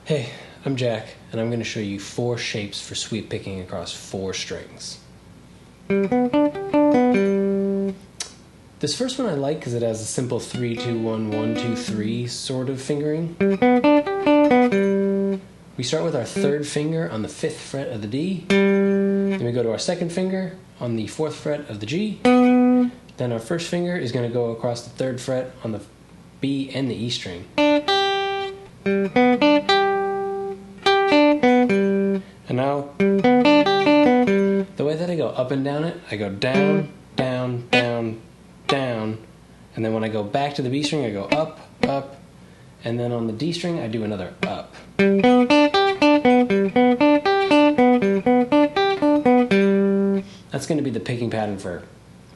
Hey, I'm Jack, and I'm going to show you 4 shapes for sweep picking across 4 strings. This first one I like because it has a simple 3, 2, 1, 1, 2, 3 sort of fingering. We start with our 3rd finger on the 5th fret of the D. Then we go to our 2nd finger on the 4th fret of the G. Then our 1st finger is going to go across the 3rd fret on the B and the E string. And now, the way that I go up and down it, I go down, down, down, down, and then when I go back to the B string, I go up, up, and then on the D string, I do another up. That's going to be the picking pattern for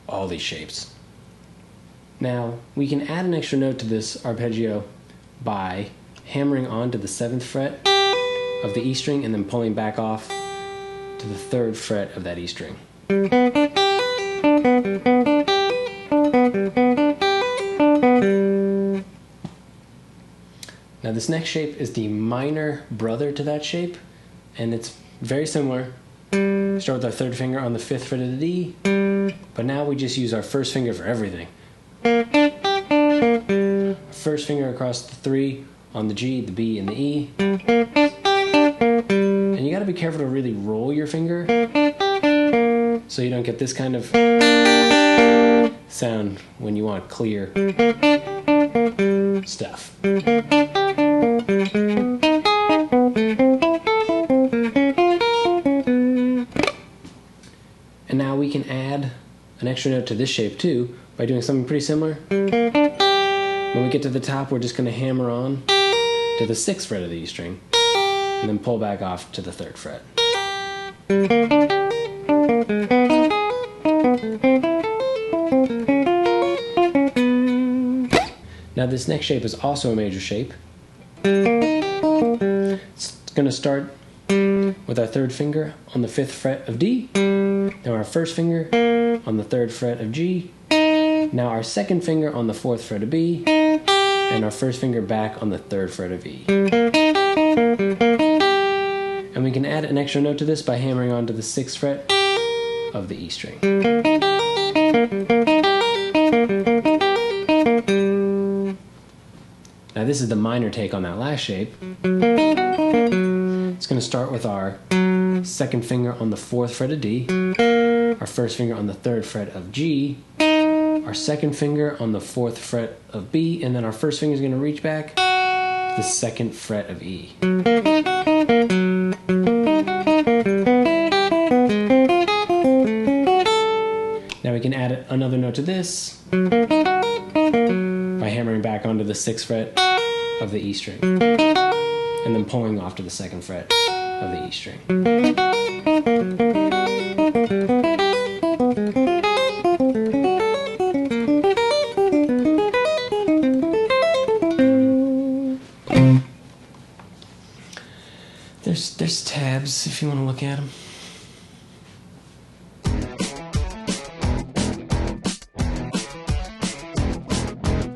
all these shapes. Now, we can add an extra note to this arpeggio by hammering onto the 7th fret of the E string and then pulling back off to the 3rd fret of that E string. Now this next shape is the minor brother to that shape, and it's very similar. We start with our 3rd finger on the 5th fret of the D, but now we just use our 1st finger for everything. 1st finger across the 3 on the G, the B, and the E. And you gotta be careful to really roll your finger so you don't get this kind of sound when you want clear stuff. And now we can add an extra note to this shape too by doing something pretty similar. When we get to the top, we're just going to hammer on to the 6th fret of the E string and then pull back off to the 3rd fret. Now this next shape is also a major shape. It's going to start with our 3rd finger on the 5th fret of D, then our 1st finger on the 3rd fret of G, now our 2nd finger on the 4th fret of B, and our 1st finger back on the 3rd fret of E. And we can add an extra note to this by hammering onto the 6th fret of the E string. Now this is the minor take on that last shape. It's going to start with our 2nd finger on the 4th fret of D, our 1st finger on the 3rd fret of G, our 2nd finger on the 4th fret of B, and then our 1st finger is going to reach back to the 2nd fret of E. Now we can add another note to this by hammering back onto the 6th fret of the E string and then pulling off to the 2nd fret of the E string. There's tabs if you want to look at them.